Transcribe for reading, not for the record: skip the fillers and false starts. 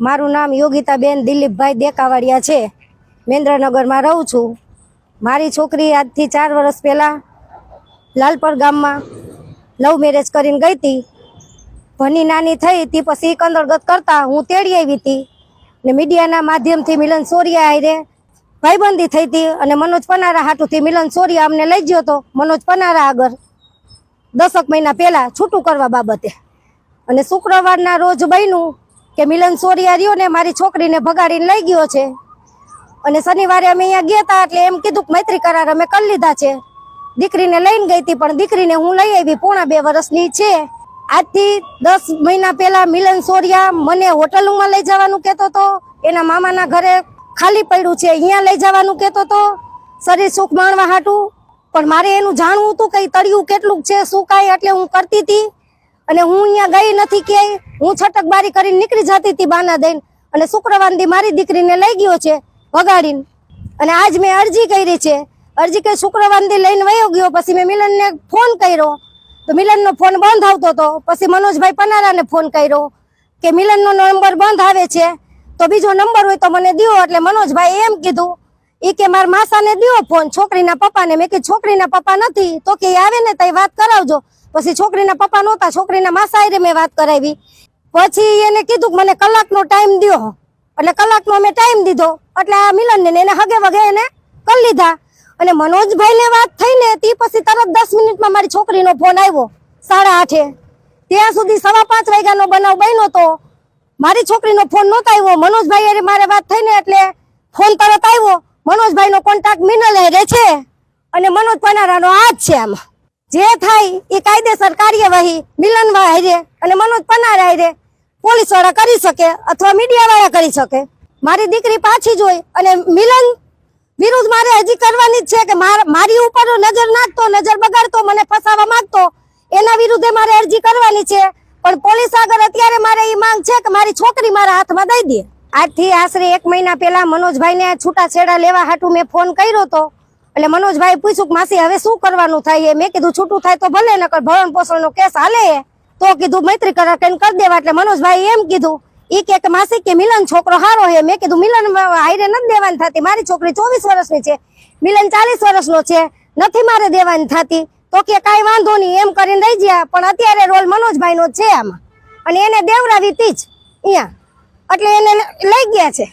મારું નામ યોગિતાબેન દિલીપભાઈ દેકાવાડિયા છે। મેંદ્રનગરમાં રહું છું। મારી છોકરી આજથી 4 વર્ષ પહેલાં લાલપર ગામમાં લવ મેરેજ કરીને ગઈ હતી। ભણી નાની થઈ તે પછી કંદરગત કરતા હું તેડી આવી હતી ને મીડિયાના માધ્યમથી મિલન સોરિયા હારે ભાઈબંધી થઈ હતી અને મનોજ પનારા હાટુથી મિલન સોરિયા અમને લઈ ગયો હતો મનોજ પનારા આગળ 10 મહિના પહેલાં છૂટું કરવા બાબતે। અને શુક્રવારના રોજ બન્યું કે મિલન સોરિયા રહ્યો ને મારી છોકરીને ભગાડીને લઈ ગયો છે અને શનિવારે અમે અહીંયા ગયા હતા એટલે એમ કીધું કે મૈત્રી કરાર અમે કરી લીધા છે। દીકરીને લઈને ગઈ હતી પણ દીકરીને હું લઈ આવી પોણા 2 વર્ષની છે। આજથી 10 મહિના પહેલા મિલન સોરિયા મને હોટલમાં લઈ જવાનું કહેતો હતો, એના મામાના ઘરે ખાલી પડ્યું છે અહીંયા લઈ જવાનું કહેતો હતો શરીર સુખ માણવા હાટું। પણ મારે એનું જાણવું હતું કે તળિયું કેટલું છે શું કાંઈ, એટલે હું કરતી હતી અને હું અહીંયા ગઈ નથી ક્યાંય। હું છટકબારી કરીને નીકળી જતી હતી બાના દઈને અને શુક્રવારથી મારી દીકરીને લઈ ગયો છે વગાડીને। અને આજ મેં અરજી કરી છે, અરજી કરી શુક્રવારથી લઈને વયો ગયો। પછી મેં મિલનને ફોન કર્યો તો મિલનનો ફોન બંધ આવતો હતો। પછી મનોજભાઈ પનારાને ફોન કર્યો કે મિલનનો નંબર બંધ આવે છે તો બીજો નંબર હોય તો મને દો। એટલે મનોજભાઈ એમ કીધું એ કે મારા માસાને દો ફોન, છોકરીના પપ્પાને। મેં કીધું છોકરીના પપ્પા નથી તો કે આવે ને તો વાત કરાવજો। પછી છોકરીના પપ્પા નહોતા, છોકરીના માસા હારે મેં વાત કરાવી। પછી એને કીધું મને કલાકનો ટાઈમ દો, એટલે કલાકનો મેં ટાઈમ દીધો એટલે આ મિલનને એને હગે વગે એને કરી લીધા। અને મનોજભાઈને વાત થઈને તે પછી તરત 10 મિનિટમાં મારી છોકરીનો ફોન આવ્યો 8:30। ત્યાં સુધી 5:15 વાગ્યાનો બનાવ બન્યો તો મારી છોકરીનો ફોન નહોતો આવ્યો। મનોજભાઈ હારે મારે વાત થઈને એટલે ફોન તરત આવ્યો। મનોજભાઈનો કોન્ટેક્ટ મિનલ હારે છે અને મનોજ પનારાનો હાથ છે। આમાં જે થાય એ કાયદેસર કાર્યવાહી મિલન હારે અને મનોજ પનારા હારે પોલીસ વાળા કરી શકે અથવા મીડિયા વાળા કરી શકે। મારી દીકરી પાછી જોઈ અને મિલન વિરુદ્ધ મારે હજી કરવાની જ છે કે મારી ઉપર નજર નાખતો, નજર બગાડતો, મને ફસાવા માંગતો, એના વિરુદ્ધે મારે અરજી કરવાની છે। પણ પોલીસ આગળ અત્યારે મારે એ માંગ છે કે મારી છોકરી મારા હાથમાં દઈ દે। આજથી આશરે 1 મહિના પહેલા મનોજભાઈને છૂટાછેડા લેવા હાટું મેં ફોન કર્યો હતો એટલે મનોજભાઈ પૂછ્યું કે માસી હવે શું કરવાનું થાય? મેં કીધું છૂટું થાય તો ભલે, નકર ભરણ પોષણનો કેસ હાલે તો કીધું મૈત્રી કરાર કરીને કરી દેવા। એટલે મનોજભાઈ એમ કીધું ઈ કે માસી કે મિલન છોકરો હારો હે। મેં કીધું મિલન હારે નથી દેવાની થતી, મારી છોકરી 24 વર્ષની છે, મિલન 40 વર્ષનો છે, નથી મારે દેવાની થતી। તો કે કાંઈ વાંધો નહીં એમ કરીને રહી ગયા। પણ અત્યારે રોલ મનોજભાઈનો છે આમાં અને એને દેવરાવી તી જ અહીંયા એટલે એને લઈ ગયા છે।